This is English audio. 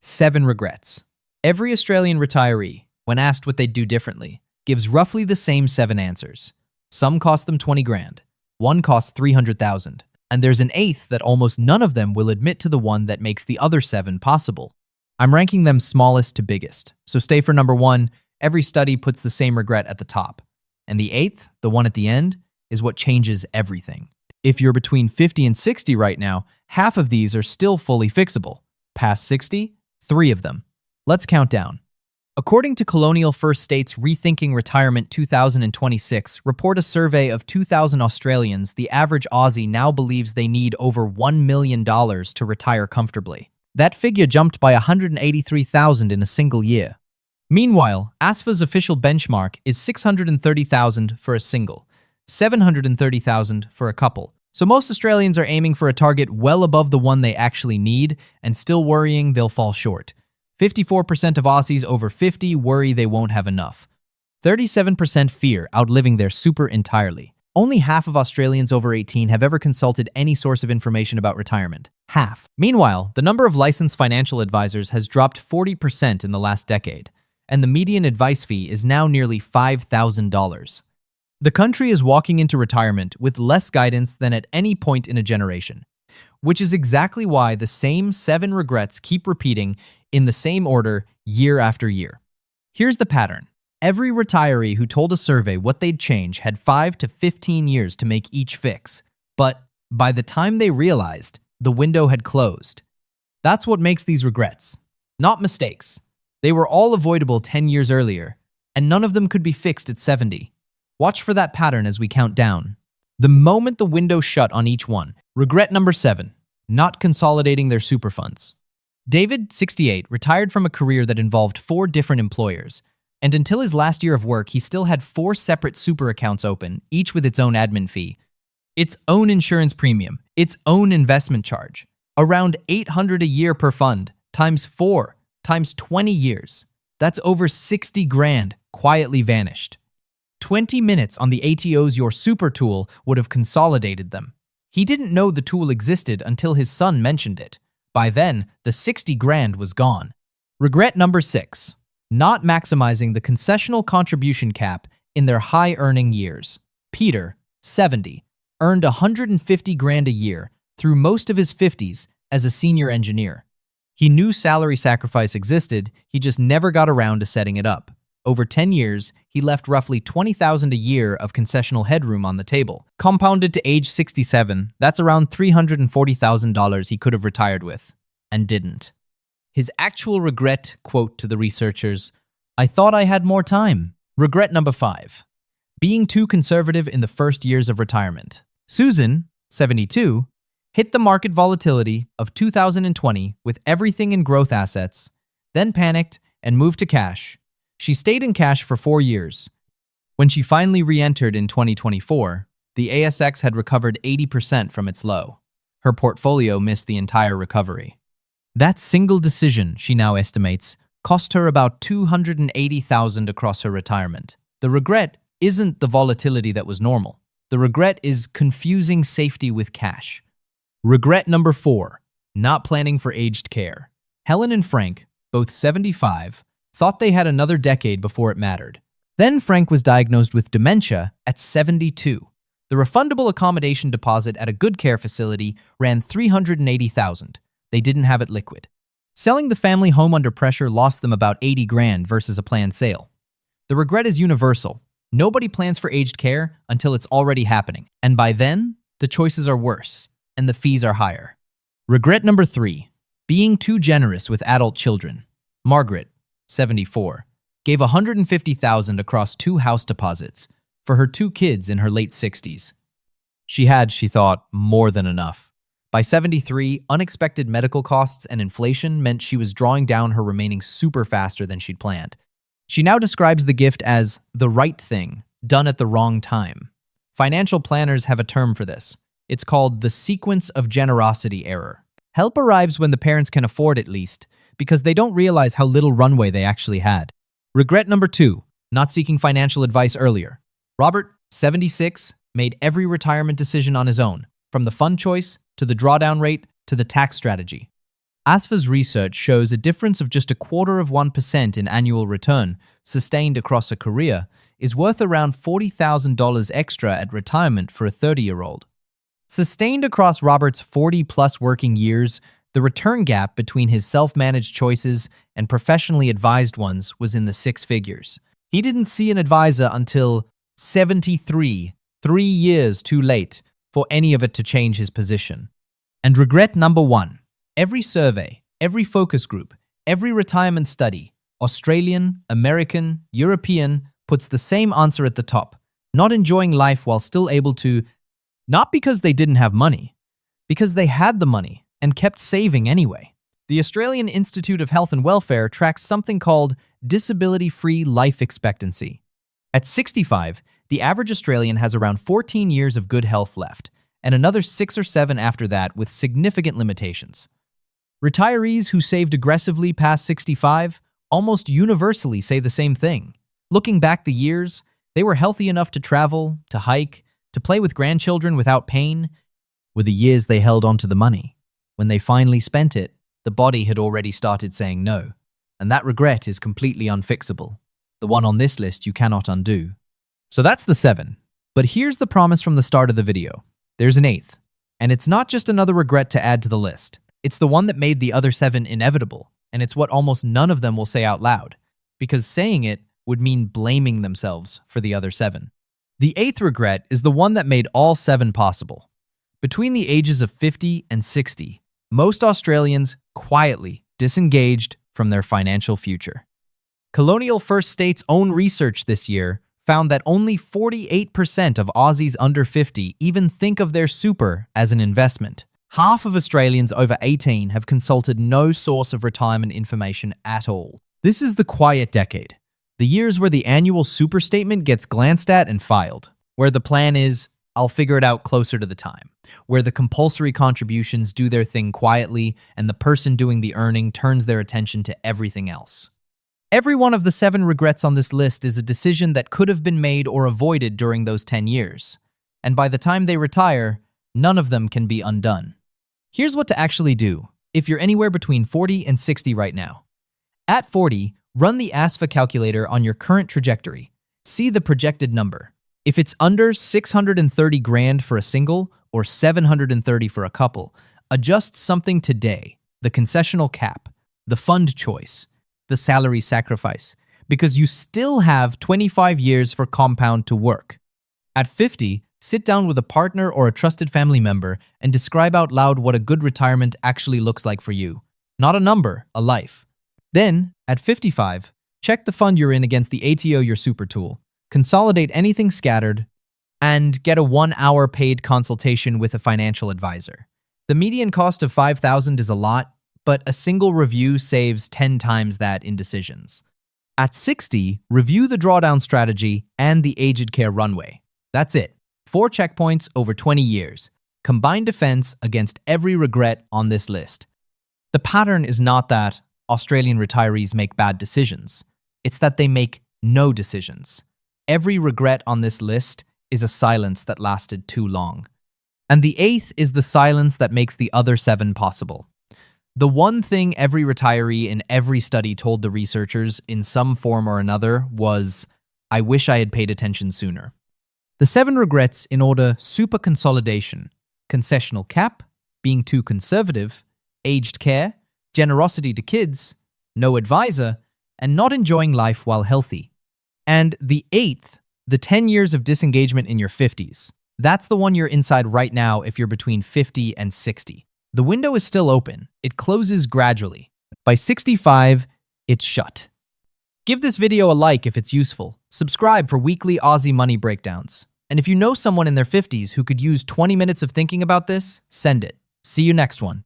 7 regrets. Every Australian retiree, when asked what they'd do differently, gives roughly the same 7 answers. Some cost them 20 grand, one costs 300,000, and there's an 8th that almost none of them will admit to the one that makes the other 7 possible. I'm ranking them smallest to biggest, so stay for number 1. Every study puts the same regret at the top. And the 8th, the one at the end, is what changes everything. If you're between 50 and 60 right now, half of these are still fully fixable. Past 60, 3 of them. Let's count down. According to Colonial First State's Rethinking Retirement 2026 report, a survey of 2,000 Australians, the average Aussie now believes they need over $1 million to retire comfortably. That figure jumped by 183,000 in a single year. Meanwhile, ASFA's official benchmark is 630,000 for a single, 730,000 for a couple. So most Australians are aiming for a target well above the one they actually need and still worrying they'll fall short. 54% of Aussies over 50 worry they won't have enough. 37% fear outliving their super entirely. Only half of Australians over 18 have ever consulted any source of information about retirement. Half. Meanwhile, the number of licensed financial advisors has dropped 40% in the last decade, and the median advice fee is now nearly $5,000. The country is walking into retirement with less guidance than at any point in a generation, which is exactly why the same 7 regrets keep repeating in the same order year after year. Here's the pattern. Every retiree who told a survey what they'd change had 5 to 15 years to make each fix, but by the time they realized, the window had closed. That's what makes these regrets, not mistakes. They were all avoidable 10 years earlier, and none of them could be fixed at 70. Watch for that pattern as we count down. The moment the window shut on each one. Regret number 7, not consolidating their super funds. David, 68, retired from a career that involved 4 different employers, and until his last year of work, he still had 4 separate super accounts open, each with its own admin fee, its own insurance premium, its own investment charge. Around $800 a year per fund, times 4, times 20 years. That's over 60 grand quietly vanished. 20 minutes on the ATO's Your Super tool would have consolidated them. He didn't know the tool existed until his son mentioned it. By then, the 60 grand was gone. Regret number 6, not maximizing the concessional contribution cap in their high-earning years. Peter, 70, earned 150 grand a year through most of his 50s as a senior engineer. He knew salary sacrifice existed, he just never got around to setting it up. Over 10 years, he left roughly $20,000 a year of concessional headroom on the table. Compounded to age 67, that's around $340,000 he could have retired with, and didn't. His actual regret, quote to the researchers, "I thought I had more time." Regret number 5, being too conservative in the first years of retirement. Susan, 72, hit the market volatility of 2020 with everything in growth assets, then panicked and moved to cash. She stayed in cash for 4 years. When she finally re-entered in 2024, the ASX had recovered 80% from its low. Her portfolio missed the entire recovery. That single decision, she now estimates, cost her about $280,000 across her retirement. The regret isn't the volatility that was normal. The regret is confusing safety with cash. Regret number 4, not planning for aged care. Helen and Frank, both 75, thought they had another decade before it mattered. Then Frank was diagnosed with dementia at 72. The refundable accommodation deposit at a good care facility ran $380,000. They didn't have it liquid. Selling the family home under pressure lost them about 80 grand versus a planned sale. The regret is universal. Nobody plans for aged care until it's already happening. And by then, the choices are worse and the fees are higher. Regret number 3, being too generous with adult children. Margaret, 74, gave $150,000 across 2 house deposits for her 2 kids in her late 60s. She had, she thought, more than enough. By 73, unexpected medical costs and inflation meant she was drawing down her remaining super faster than she'd planned. She now describes the gift as the right thing, done at the wrong time. Financial planners have a term for this. It's called the sequence of generosity error. Help arrives when the parents can afford it least, because they don't realize how little runway they actually had. Regret number 2, not seeking financial advice earlier. Robert, 76, made every retirement decision on his own, from the fund choice, to the drawdown rate, to the tax strategy. ASFA's research shows a difference of just 0.25% in annual return, sustained across a career, is worth around $40,000 extra at retirement for a 30-year-old. Sustained across Robert's 40-plus working years, the return gap between his self-managed choices and professionally advised ones was in the six figures. He didn't see an advisor until 73, 3 years too late for any of it to change his position. And regret number one. Every survey, every focus group, every retirement study, Australian, American, European, puts the same answer at the top. Not enjoying life while still able to, not because they didn't have money, because they had the money and kept saving anyway. The Australian Institute of Health and Welfare tracks something called disability-free life expectancy. At 65, the average Australian has around 14 years of good health left, and another 6 or 7 after that with significant limitations. Retirees who saved aggressively past 65 almost universally say the same thing. Looking back the years, they were healthy enough to travel, to hike, to play with grandchildren without pain. With the years they held on to the money. When they finally spent it, the body had already started saying no. And that regret is completely unfixable. The one on this list you cannot undo. So that's the 7. But here's the promise from the start of the video. There's an 8th. And it's not just another regret to add to the list. It's the one that made the other 7 inevitable, and it's what almost none of them will say out loud, because saying it would mean blaming themselves for the other 7. The 8th regret is the one that made all 7 possible. Between the ages of 50 and 60, most Australians quietly disengaged from their financial future. Colonial First State's own research this year found that only 48% of Aussies under 50 even think of their super as an investment. Half of Australians over 18 have consulted no source of retirement information at all. This is the quiet decade, the years where the annual super statement gets glanced at and filed, where the plan is, I'll figure it out closer to the time, where the compulsory contributions do their thing quietly and the person doing the earning turns their attention to everything else. Every one of the 7 regrets on this list is a decision that could have been made or avoided during those 10 years, and by the time they retire, none of them can be undone. Here's what to actually do if you're anywhere between 40 and 60 right now. At 40, run the ASFA calculator on your current trajectory. See the projected number. If it's under 630 grand for a single or 730 for a couple, adjust something today, the concessional cap, the fund choice, the salary sacrifice, because you still have 25 years for compound to work. At 50, sit down with a partner or a trusted family member and describe out loud what a good retirement actually looks like for you. Not a number, a life. Then, at 55, check the fund you're in against the ATO your super tool, consolidate anything scattered, and get a 1-hour paid consultation with a financial advisor. The median cost of $5,000 is a lot, but a single review saves 10 times that in decisions. At 60, review the drawdown strategy and the aged care runway. That's it. 4 checkpoints over 20 years. Combined defense against every regret on this list. The pattern is not that Australian retirees make bad decisions. It's that they make no decisions. Every regret on this list is a silence that lasted too long. And the 8th is the silence that makes the other 7 possible. The one thing every retiree in every study told the researchers in some form or another was, I wish I had paid attention sooner. The 7 regrets in order: super consolidation, concessional cap, being too conservative, aged care, generosity to kids, no advisor, and not enjoying life while healthy. And the 8th, the 10 years of disengagement in your 50s. That's the one you're inside right now if you're between 50 and 60. The window is still open. It closes gradually. By 65, it's shut. Give this video a like if it's useful. Subscribe for weekly Aussie money breakdowns. And if you know someone in their 50s who could use 20 minutes of thinking about this, send it. See you next one.